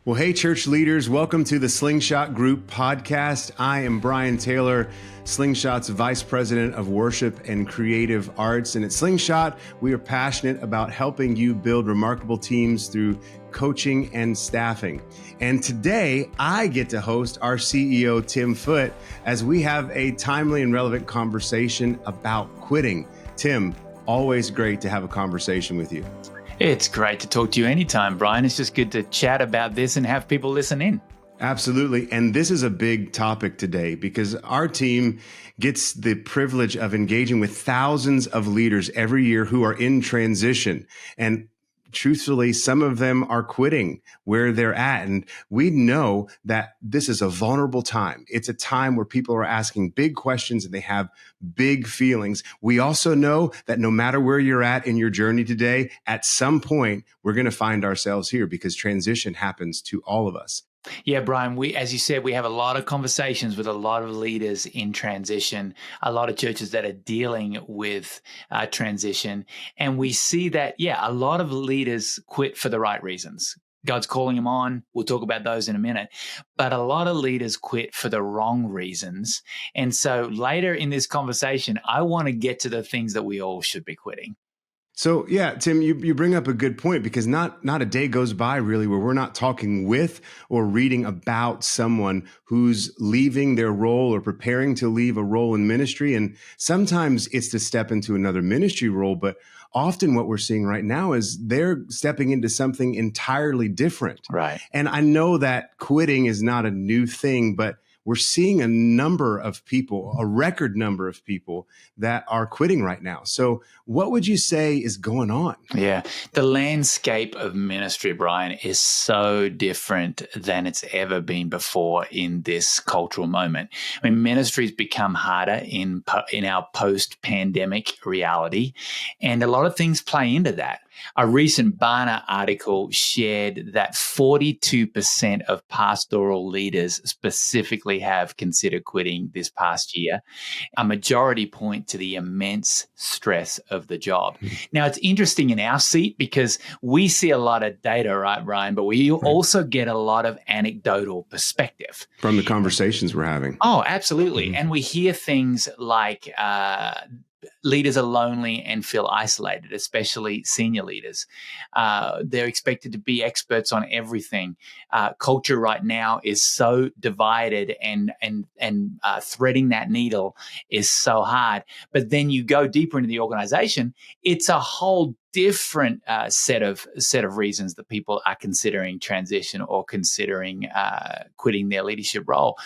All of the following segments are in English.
Well, hey, church leaders, welcome to the Slingshot Group podcast. I am Brian Taylor, Slingshot's Vice President of Worship and Creative Arts. And at Slingshot, we are passionate about helping you build remarkable teams through coaching and staffing. And today, I get to host our CEO, Tim Foote, as we have a timely and relevant conversation about quitting. Tim, always great to have a conversation with you. It's great to talk to you anytime, Brian. It's just good to chat about this and have people listen in. Absolutely. And this is a big topic today because our team gets the privilege of engaging with thousands of leaders every year who are in transition. And truthfully, some of them are quitting where they're at. And we know that this is a vulnerable time. It's a time where people are asking big questions and they have big feelings. We also know that no matter where you're at in your journey today, at some point, we're going to find ourselves here because transition happens to all of us. Yeah, Brian, as you said, we have a lot of conversations with a lot of leaders in transition, a lot of churches that are dealing with transition. And we see that, a lot of leaders quit for the right reasons. God's calling them on. We'll talk about those in a minute. But a lot of leaders quit for the wrong reasons. And so later in this conversation, I want to get to the things that we all should be quitting. So yeah, Tim, you bring up a good point because not a day goes by really where we're not talking with or reading about someone who's leaving their role or preparing to leave a role in ministry. And sometimes it's to step into another ministry role, but often what we're seeing right now is they're stepping into something entirely different. Right. And I know that quitting is not a new thing, but we're seeing a number of people, a record number of people that are quitting right now. So what would you say is going on? Yeah, the landscape of ministry, Brian, is so different than it's ever been before in this cultural moment. I mean, ministry's become harder in our post-pandemic reality, and a lot of things play into that. A recent Barna article shared that 42% of pastoral leaders specifically have considered quitting this past year. A majority point to the immense stress of the job. Now, it's interesting in our seat because we see a lot of data, right, Brian? But we also get a lot of anecdotal perspective. From the conversations we're having. Oh, absolutely. And we hear things like leaders are lonely and feel isolated, especially senior leaders. They're expected to be experts on everything. Culture right now is so divided, and threading that needle is so hard. But then you go deeper into the organization, it's a whole different set of reasons that people are considering transition or considering quitting their leadership role.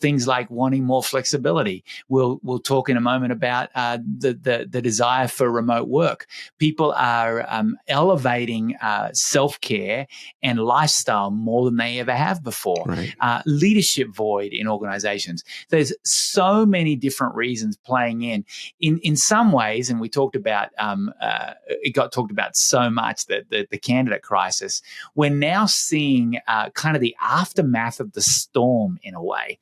Things like wanting more flexibility. We'll talk in a moment about the desire for remote work. People are elevating self-care and lifestyle more than they ever have before. Right. Leadership void in organizations. There's so many different reasons playing in some ways, and we talked about it got talked about so much, the candidate crisis. We're now seeing kind of the aftermath of the storm in a way.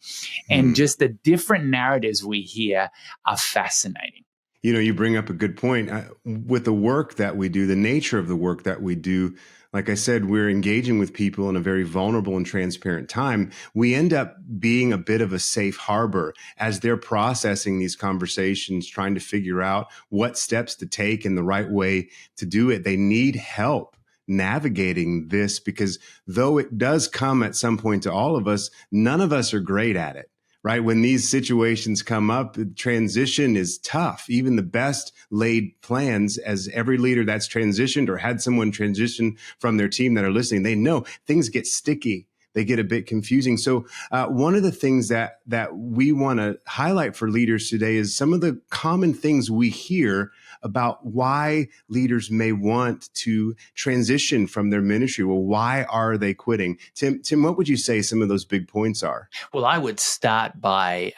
And just the different narratives we hear are fascinating. You know, you bring up a good point. With the work that we do, the nature of the work that we do, like I said, we're engaging with people in a very vulnerable and transparent time. We end up being a bit of a safe harbor as they're processing these conversations, trying to figure out what steps to take and the right way to do it. They need help navigating this because though it does come at some point to all of us, none of us are great at it. Right? When these situations come up, transition is tough. Even the best laid plans, as every leader that's transitioned or had someone transition from their team that are listening, they know things get sticky. They get a bit confusing. So one of the things that we want to highlight for leaders today is some of the common things we hear about why leaders may want to transition from their ministry. Well, why are they quitting? Tim, what would you say some of those big points are? Well, I would start by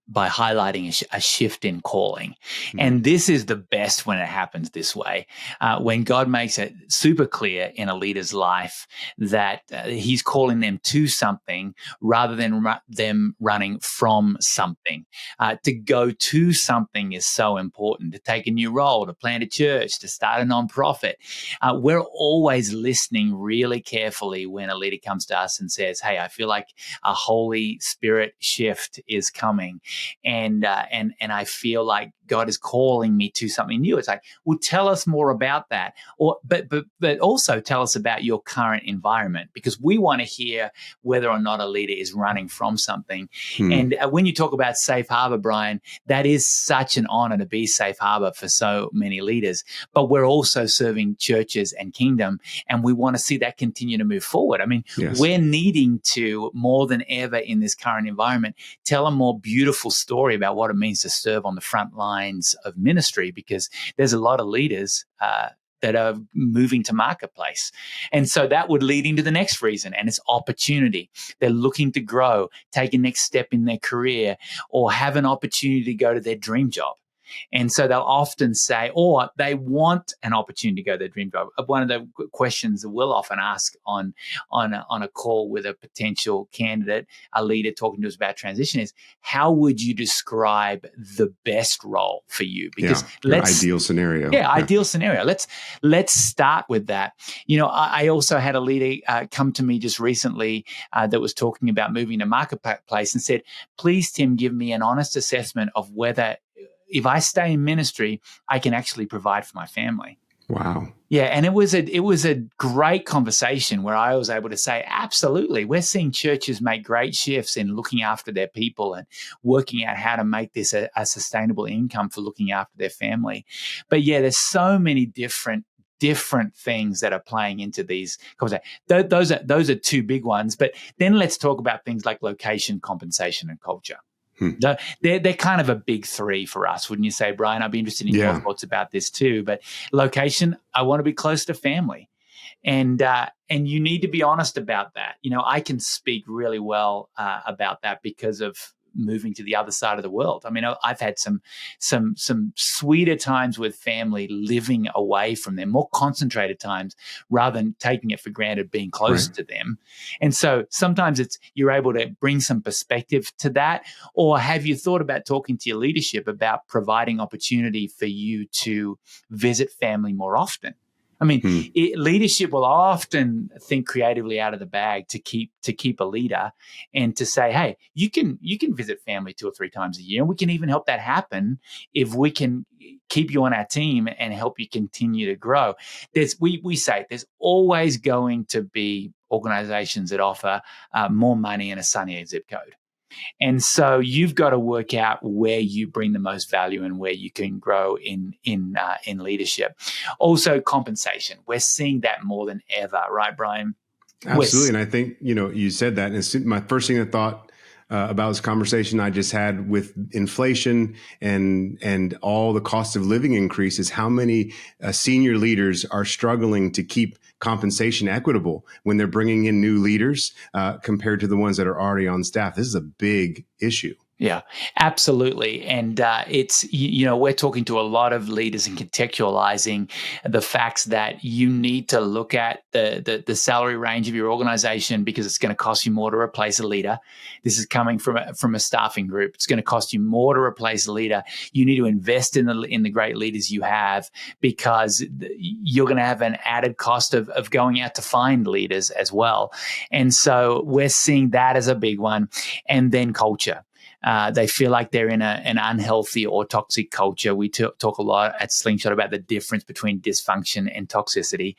by highlighting a shift in calling. Hmm. And this is the best when it happens this way, when God makes it super clear in a leader's life that he's calling them to something rather than them running from something. To go to something is so important. To take a new role, to plant a church, to start a nonprofit. We're always listening really carefully when a leader comes to us and says, "Hey, I feel like a Holy Spirit shift is coming. And I feel like God is calling me to something new." It's like, well, tell us more about that, or but also tell us about your current environment, because we want to hear whether or not a leader is running from something. And when you talk about safe harbor, Brian, that is such an honor to be safe harbor for so many leaders. But we're also serving churches and kingdom, and we want to see that continue to move forward. I mean, Yes. we're needing to, more than ever in this current environment, tell a more beautiful story about what it means to serve on the front lines of ministry, because there's a lot of leaders that are moving to marketplace. And so that would lead into the next reason, and it's opportunity. They're looking to grow, take a next step in their career, or have an opportunity to go to their dream job. And so they'll often say, or they want an opportunity to go to their dream job. One of the questions that we'll often ask on a call with a potential candidate, a leader talking to us about transition, is, how would you describe the best role for you? Because ideal scenario. Ideal scenario. Let's start with that. You know, I also had a leader come to me just recently that was talking about moving to marketplace and said, "Please, Tim, give me an honest assessment of whether, if I stay in ministry, I can actually provide for my family." Wow. Yeah, and it was a great conversation where I was able to say, absolutely, we're seeing churches make great shifts in looking after their people and working out how to make this a sustainable income for looking after their family. But yeah, there's so many different things that are playing into these conversations. Those are two big ones. But then let's talk about things like location, compensation, and culture. They're kind of a big three for us, wouldn't you say, Brian? I'd be interested in your thoughts about this too. But location, I want to be close to family. And you need to be honest about that. You know, I can speak really well about that because of moving to the other side of the world. I mean, I've had some sweeter times with family living away from them, more concentrated times, rather than taking it for granted being close to them. And so sometimes you're able to bring some perspective to that. Or have you thought about talking to your leadership about providing opportunity for you to visit family more often? I mean, leadership will often think creatively out of the bag to keep a leader, and to say, "Hey, you can visit family 2 or 3 times a year, and we can even help that happen if we can keep you on our team and help you continue to grow." We say there's always going to be organizations that offer more money and a sunnier zip code. And so you've got to work out where you bring the most value and where you can grow in leadership. Also, compensation. We're seeing that more than ever, right, Brian? Absolutely. And I think, you said that. And my first thing I thought about this conversation I just had with inflation and all the cost of living increases, how many senior leaders are struggling to keep compensation equitable when they're bringing in new leaders compared to the ones that are already on staff. This is a big issue. Yeah, absolutely. And it's, we're talking to a lot of leaders and contextualizing the facts that you need to look at the salary range of your organization, because it's going to cost you more to replace a leader. This is coming from a staffing group. It's going to cost you more to replace a leader. You need to invest in the great leaders you have, because you're going to have an added cost of going out to find leaders as well. And so we're seeing that as a big one. And then culture. They feel like they're in an unhealthy or toxic culture. We talk a lot at Slingshot about the difference between dysfunction and toxicity.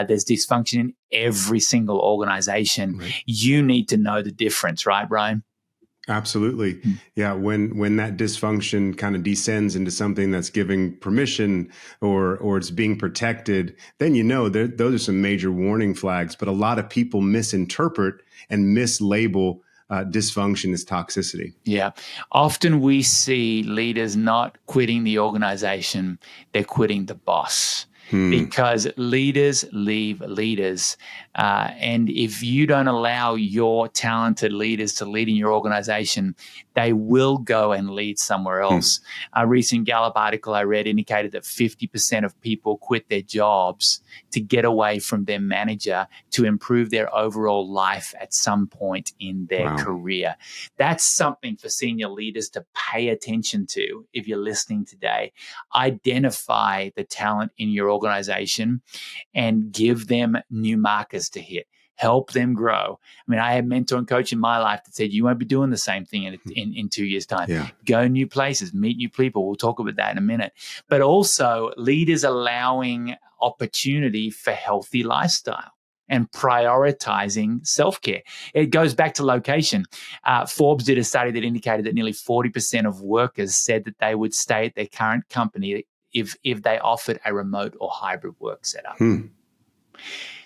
There's dysfunction in every single organization. Right. You need to know the difference, right, Brian? Absolutely. Yeah. When that dysfunction kind of descends into something that's giving permission or it's being protected, then those are some major warning flags. But a lot of people misinterpret and mislabel dysfunction as toxicity. Yeah. Often we see leaders not quitting the organization, they're quitting the boss. Because leaders leave leaders And if you don't allow your talented leaders to lead in your organization, they will go and lead somewhere else. A recent Gallup article I read indicated that 50% of people quit their jobs to get away from their manager to improve their overall life at some point in their career. That's something for senior leaders to pay attention to if you're listening today. Identify the talent in your organization and give them new markers to hit. Help them grow. I mean, I had mentor and coach in my life that said, you won't be doing the same thing in 2 years' time. Yeah. Go new places, meet new people. We'll talk about that in a minute. But also leaders allowing opportunity for healthy lifestyle and prioritizing self-care. It goes back to location. Forbes did a study that indicated that nearly 40% of workers said that they would stay at their current company if they offered a remote or hybrid work setup.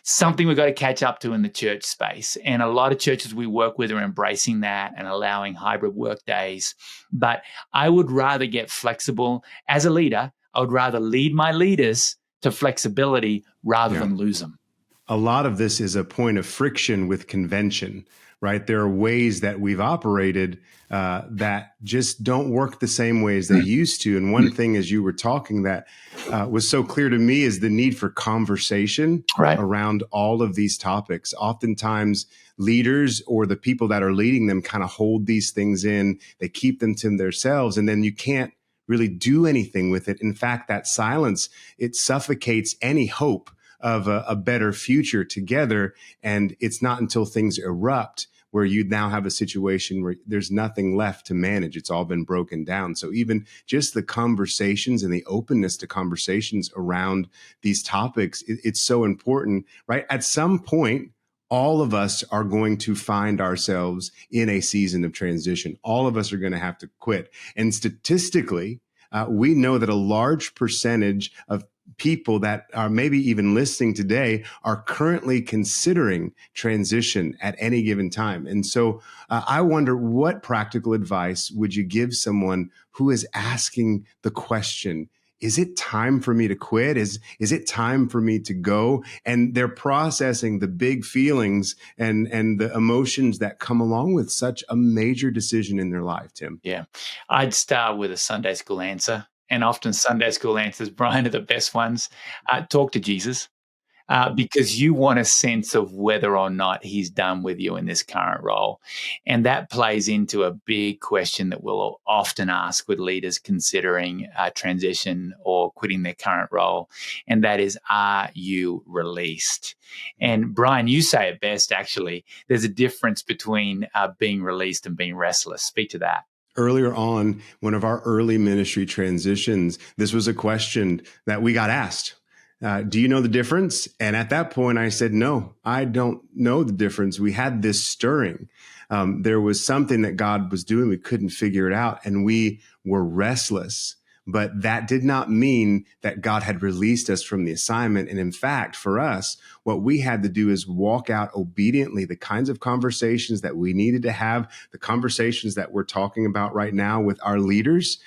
Something we've got to catch up to in the church space. And a lot of churches we work with are embracing that and allowing hybrid work days. But I would rather get flexible. As a leader, I would rather lead my leaders to flexibility rather than lose them. A lot of this is a point of friction with convention, right? There are ways that we've operated that just don't work the same way as they used to. And one thing, as you were talking, that was so clear to me is the need for conversation around all of these topics. Oftentimes, leaders or the people that are leading them kind of hold these things in. They keep them to themselves, and then you can't really do anything with it. In fact, that silence, it suffocates any hope of a better future together. And it's not until things erupt where you now have a situation where there's nothing left to manage. It's all been broken down. So even just the conversations and the openness to conversations around these topics, it's so important, right? At some point, all of us are going to find ourselves in a season of transition. All of us are going to have to quit. And statistically, we know that a large percentage of people that are maybe even listening today are currently considering transition at any given time. And so I wonder, what practical advice would you give someone who is asking the question, is it time for me to quit? Is it time for me to go? And they're processing the big feelings and the emotions that come along with such a major decision in their life, Tim. Yeah. I'd start with a Sunday school answer. And often Sunday school answers, Brian, are the best ones. Talk to Jesus. Because you want a sense of whether or not he's done with you in this current role. And that plays into a big question that we'll often ask with leaders considering transition or quitting their current role. And that is, are you released? And Brian, you say it best, actually. There's a difference between being released and being restless. Speak to that. Earlier on, one of our early ministry transitions, this was a question that we got asked. Do you know the difference? And at that point, I said, no, I don't know the difference. We had this stirring. There was something that God was doing. We couldn't figure it out, and we were restless. But that did not mean that God had released us from the assignment. And in fact, for us, what we had to do is walk out obediently the kinds of conversations that we needed to have, the conversations that we're talking about right now with our leaders,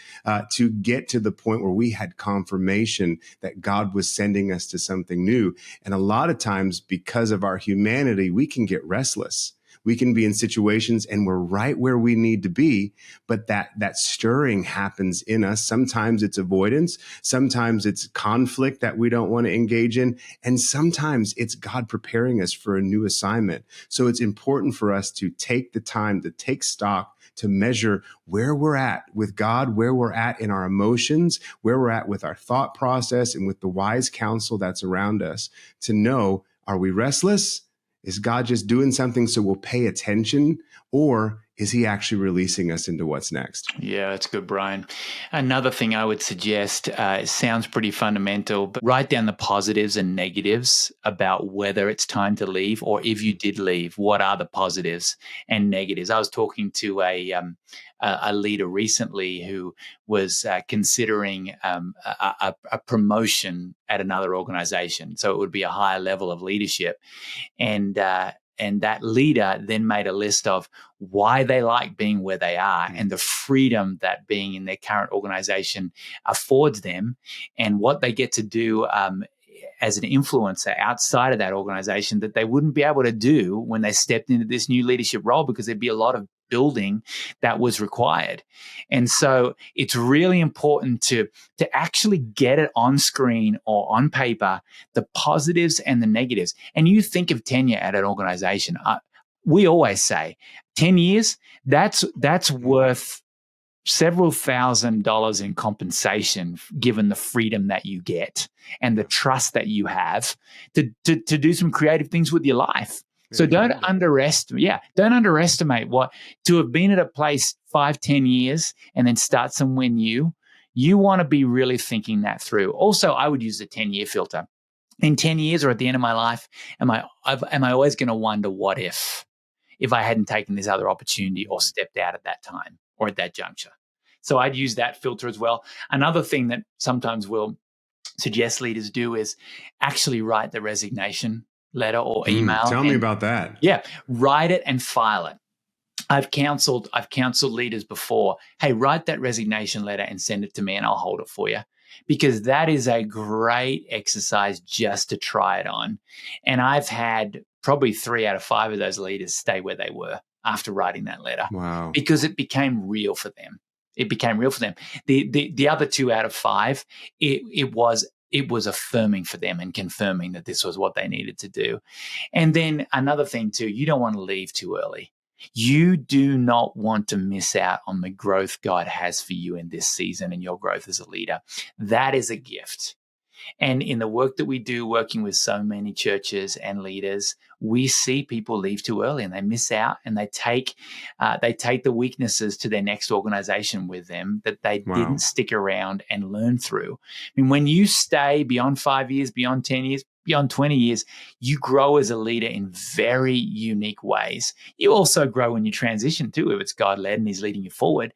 to get to the point where we had confirmation that God was sending us to something new. And a lot of times, because of our humanity, we can get restless. We can be in situations and we're right where we need to be, but that stirring happens in us. Sometimes it's avoidance. Sometimes it's conflict that we don't want to engage in. And sometimes it's God preparing us for a new assignment. So it's important for us to take the time to take stock, to measure where we're at with God, where we're at in our emotions, where we're at with our thought process and with the wise counsel that's around us, to know, are we restless? Is God just doing something so we'll pay attention, or is he actually releasing us into what's next? Yeah, that's good, Brian. Another thing I would suggest, it sounds pretty fundamental, but write down the positives and negatives about whether it's time to leave, or if you did leave, what are the positives and negatives? I was talking to a leader recently who was considering a promotion at another organization. So it would be a higher level of leadership. And that leader then made a list of why they like being where they are and the freedom that being in their current organization affords them, and what they get to do as an influencer outside of that organization that they wouldn't be able to do when they stepped into this new leadership role, because there'd be a lot of building that was required. And so it's really important to actually get it on screen or on paper, the positives and the negatives. And you think of tenure at an organization. We always say 10 years, that's worth several $1,000s in compensation, given the freedom that you get and the trust that you have to do some creative things with your life. So don't underestimate what to have been at a place 5-10 years and then start somewhere new. You want to be really thinking that through. Also, I would use the 10-year filter. In 10 years or at the end of my life, am I always going to wonder what if I hadn't taken this other opportunity or stepped out at that time or at that juncture? So I'd use that filter as well. Another thing that sometimes we'll suggest leaders do is actually write the resignation letter or email. Tell me about that. Yeah, write it and file it. I've counseled leaders before. Hey, write that resignation letter and send it to me and I'll hold it for you. Because that is a great exercise just to try it on. And I've had probably 3 out of 5 of those leaders stay where they were after writing that letter. Wow. Because it became real for them. The other 2 out of 5, it was affirming for them and confirming that this was what they needed to do. And then another thing too, you don't want to leave too early. You do not want to miss out on the growth God has for you in this season and your growth as a leader. That is a gift. And in the work that we do, working with so many churches and leaders, we see people leave too early and they miss out, and they take the weaknesses to their next organization with them that they didn't stick around and learn through. I mean, when you stay beyond 5 years, beyond 10 years, beyond 20 years, you grow as a leader in very unique ways. You also grow when you transition too, if it's God-led and he's leading you forward.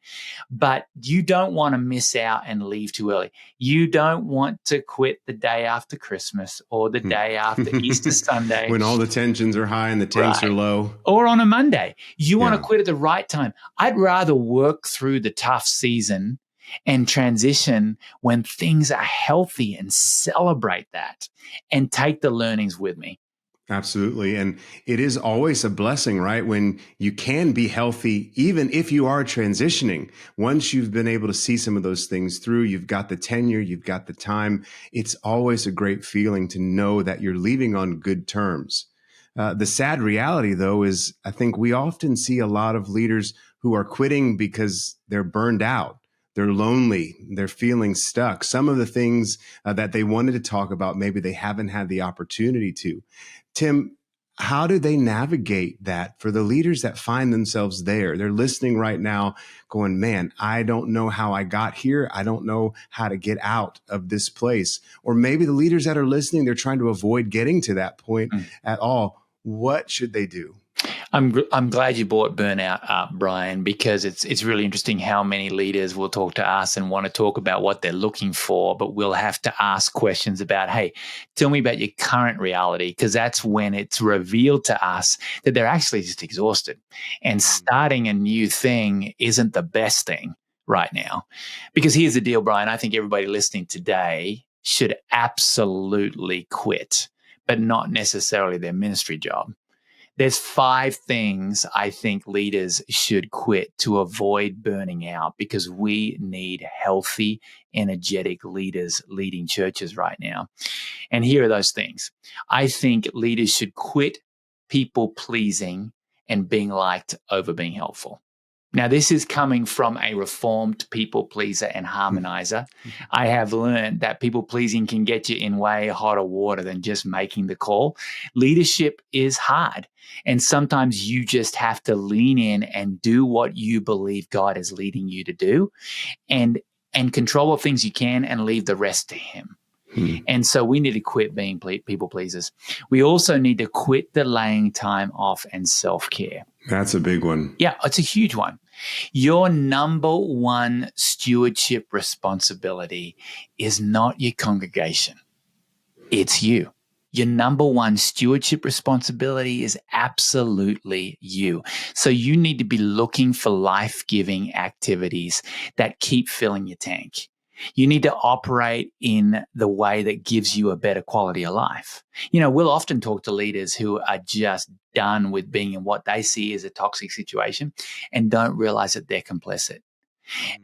But you don't want to miss out and leave too early. You don't want to quit the day after Christmas or the day after Easter Sunday. When all the tensions are high and the tanks are low. Or on a Monday. You want to quit at the right time. I'd rather work through the tough season and transition when things are healthy and celebrate that and take the learnings with me. Absolutely. And it is always a blessing, right? When you can be healthy, even if you are transitioning. Once you've been able to see some of those things through, you've got the tenure, you've got the time. It's always a great feeling to know that you're leaving on good terms. The sad reality, though, is I think we often see a lot of leaders who are quitting because they're burned out. They're lonely. They're feeling stuck. Some of the things that they wanted to talk about, maybe they haven't had the opportunity to. Tim, how do they navigate that for the leaders that find themselves there? They're listening right now going, man, I don't know how I got here. I don't know how to get out of this place. Or maybe the leaders that are listening, they're trying to avoid getting to that point at all. What should they do? I'm glad you brought burnout up, Brian, because it's really interesting how many leaders will talk to us and want to talk about what they're looking for, but we'll have to ask questions about, hey, tell me about your current reality, because that's when it's revealed to us that they're actually just exhausted. And starting a new thing isn't the best thing right now. Because here's the deal, Brian, I think everybody listening today should absolutely quit, but not necessarily their ministry job. There's 5 things I think leaders should quit to avoid burning out, because we need healthy, energetic leaders leading churches right now. And here are those things. I think leaders should quit people pleasing and being liked over being helpful. Now, this is coming from a reformed people pleaser and harmonizer. I have learned that people pleasing can get you in way hotter water than just making the call. Leadership is hard, and sometimes you just have to lean in and do what you believe God is leading you to do, and control what things you can and leave the rest to Him. And so we need to quit being people pleasers. We also need to quit delaying time off and self-care. That's a big one. Yeah, it's a huge one. Your number one stewardship responsibility is not your congregation. It's you. Your number one stewardship responsibility is absolutely you. So you need to be looking for life-giving activities that keep filling your tank. You need to operate in the way that gives you a better quality of life. We'll often talk to leaders who are just done with being in what they see as a toxic situation and don't realize that they're complicit.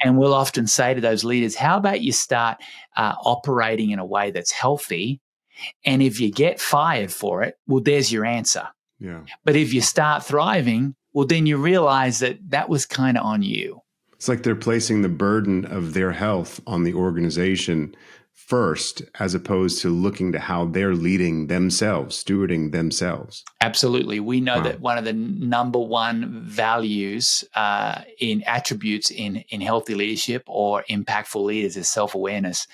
And we'll often say to those leaders, how about you start operating in a way that's healthy? And if you get fired for it, well, there's your answer. Yeah. But if you start thriving, well, then you realize that was kind of on you. It's like they're placing the burden of their health on the organization first, as opposed to looking to how they're leading themselves, stewarding themselves. Absolutely. We know that one of the number one values in attributes in healthy leadership or impactful leaders is self-awareness.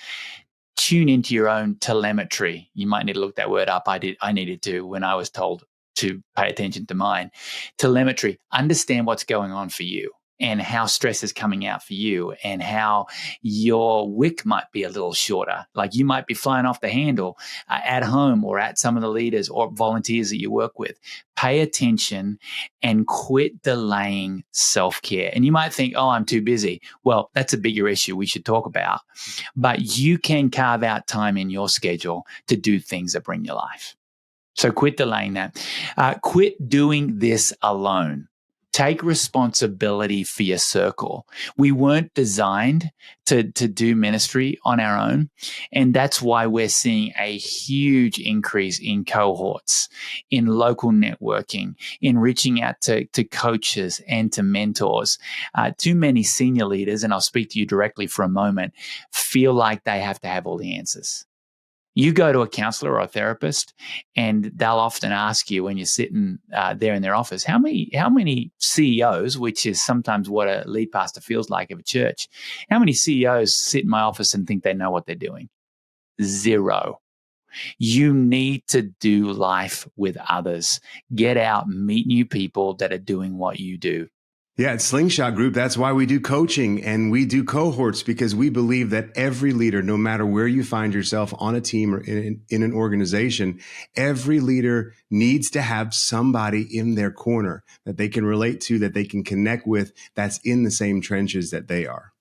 Tune into your own telemetry. You might need to look that word up. I needed to when I was told to pay attention to mine. Telemetry. Understand what's going on for you and how stress is coming out for you and how your wick might be a little shorter. Like you might be flying off the handle at home or at some of the leaders or volunteers that you work with. Pay attention and quit delaying self-care. And you might think, oh, I'm too busy. Well, that's a bigger issue we should talk about. But you can carve out time in your schedule to do things that bring you life. So quit delaying that. Quit doing this alone. Take responsibility for your circle. We weren't designed to do ministry on our own. And that's why we're seeing a huge increase in cohorts, in local networking, in reaching out to coaches and to mentors. Too many senior leaders, and I'll speak to you directly for a moment, feel like they have to have all the answers. You go to a counselor or a therapist, and they'll often ask you when you're sitting there in their office, how many CEOs, which is sometimes what a lead pastor feels like of a church, how many CEOs sit in my office and think they know what they're doing? Zero. You need to do life with others. Get out, meet new people that are doing what you do. Yeah, at Slingshot Group, that's why we do coaching and we do cohorts, because we believe that every leader, no matter where you find yourself on a team or in an organization, every leader needs to have somebody in their corner that they can relate to, that they can connect with, that's in the same trenches that they are.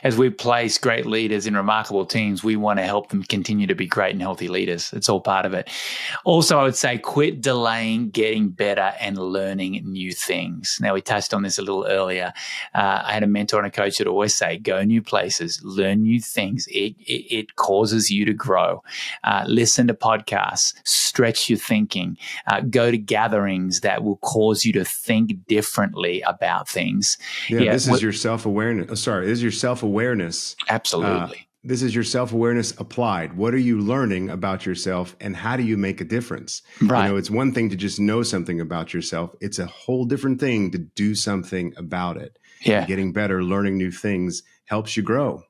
As we place great leaders in remarkable teams, we want to help them continue to be great and healthy leaders. It's all part of it. Also, I would say quit delaying getting better and learning new things. Now, we touched on this a little earlier. I had a mentor and a coach that always say, go new places, learn new things. It causes you to grow. Listen to podcasts, stretch your thinking, go to gatherings that will cause you to think differently about things. This is your self-awareness. This is your self-awareness. Absolutely. This is your self-awareness applied. What are you learning about yourself and how do you make a difference? Right. It's one thing to just know something about yourself. It's a whole different thing to do something about it. Yeah. And getting better, learning new things helps you grow.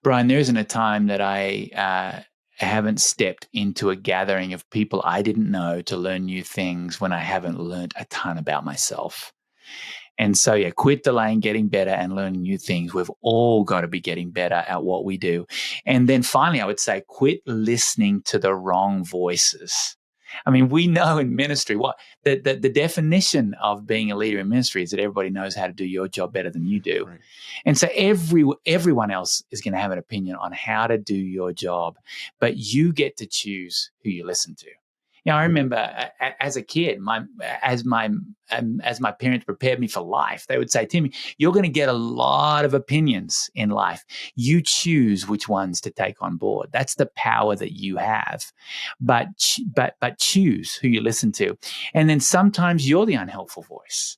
Brian, there isn't a time that I haven't stepped into a gathering of people I didn't know to learn new things when I haven't learned a ton about myself. And so, quit delaying getting better and learning new things. We've all got to be getting better at what we do. And then finally, I would say quit listening to the wrong voices. I mean, we know in ministry what the definition of being a leader in ministry is that everybody knows how to do your job better than you do. Right. And so everyone else is going to have an opinion on how to do your job, but you get to choose who you listen to. I remember as a kid, as my parents prepared me for life, they would say, Timmy, you're going to get a lot of opinions in life. You choose which ones to take on board. That's the power that you have. But choose who you listen to. And then sometimes you're the unhelpful voice.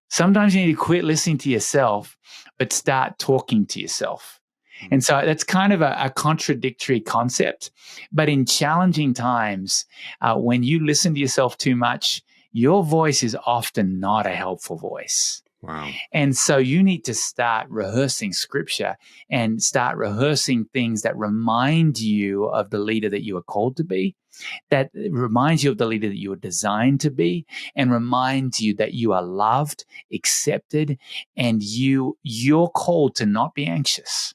Sometimes you need to quit listening to yourself, but start talking to yourself. And so that's kind of a contradictory concept. But in challenging times, when you listen to yourself too much, your voice is often not a helpful voice. Wow. And so you need to start rehearsing scripture and start rehearsing things that remind you of the leader that you are called to be, that reminds you of the leader that you were designed to be, and reminds you that you are loved, accepted, and you're called to not be anxious.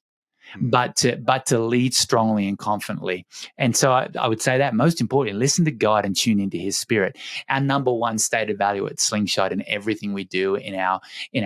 but to lead strongly and confidently. And so I would say that most importantly, listen to God and tune into His Spirit. Our number one stated value at Slingshot and everything we do in our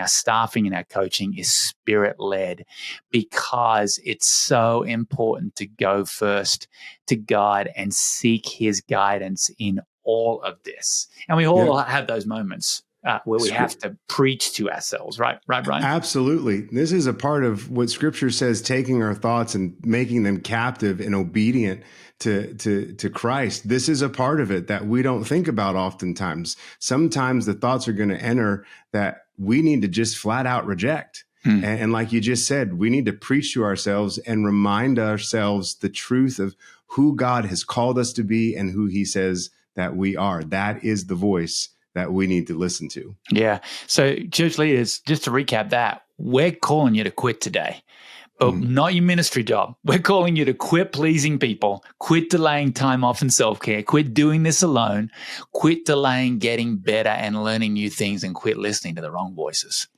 staffing and our coaching is Spirit led, because it's so important to go first to God and seek His guidance in all of this. And we all have those moments where we have to preach to ourselves, right, Brian? Absolutely. This is a part of what Scripture says, taking our thoughts and making them captive and obedient to Christ. This is a part of it that we don't think about oftentimes. Sometimes the thoughts are going to enter that we need to just flat out reject. And like you just said, we need to preach to ourselves and remind ourselves the truth of who God has called us to be and who He says that we are. That is the voice that we need to listen to. Yeah. So church leaders, just to recap that, we're calling you to quit today, but not your ministry job. We're calling you to quit pleasing people, quit delaying time off and self-care, quit doing this alone, quit delaying getting better and learning new things, and quit listening to the wrong voices.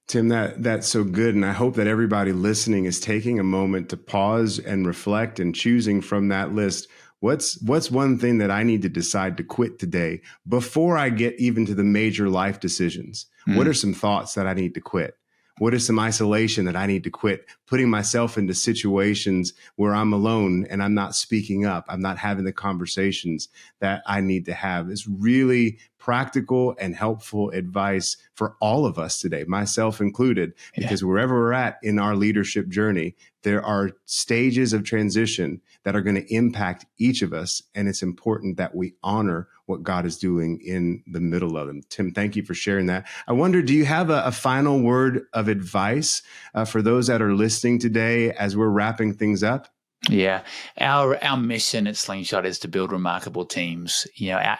Tim, that's so good. And I hope that everybody listening is taking a moment to pause and reflect and choosing from that list, what's one thing that I need to decide to quit today before I get even to the major life decisions? What are some thoughts that I need to quit? What is some isolation that I need to quit? Putting myself into situations where I'm alone and I'm not speaking up. I'm not having the conversations that I need to have. It's really practical and helpful advice for all of us today, myself included, because wherever we're at in our leadership journey, there are stages of transition that are going to impact each of us. And it's important that we honor what God is doing in the middle of them. Tim, thank you for sharing that. I wonder, do you have a final word of advice for those that are listening today as we're wrapping things up? Yeah, our mission at Slingshot is to build remarkable teams. You know,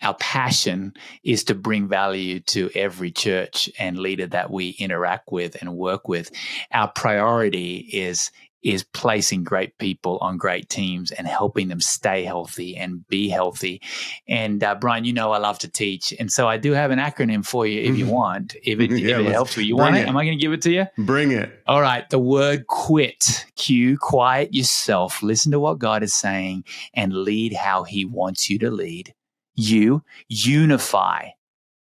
our passion is to bring value to every church and leader that we interact with and work with. Our priority is placing great people on great teams and helping them stay healthy and be healthy. And Brian, you know I love to teach, and so I do have an acronym for you if you want. If it helps you, want it? Am I going to give it to you? Bring it. All right. The word quit. Quiet yourself. Listen to what God is saying and lead how He wants you to lead. You unify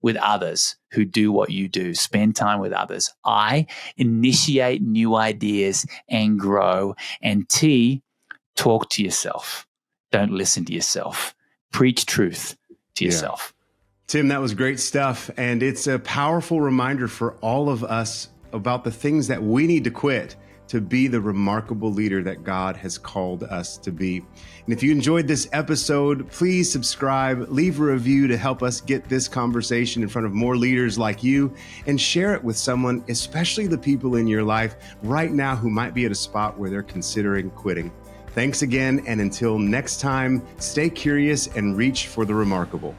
with others who do what you do. Spend time with others. I initiate new ideas and grow. And T, talk to yourself. Don't listen to yourself. Preach truth to yourself. Tim, that was great stuff. And it's a powerful reminder for all of us about the things that we need to quit to be the remarkable leader that God has called us to be. And if you enjoyed this episode, please subscribe, leave a review to help us get this conversation in front of more leaders like you, and share it with someone, especially the people in your life right now who might be at a spot where they're considering quitting. Thanks again, and until next time, stay curious and reach for the remarkable.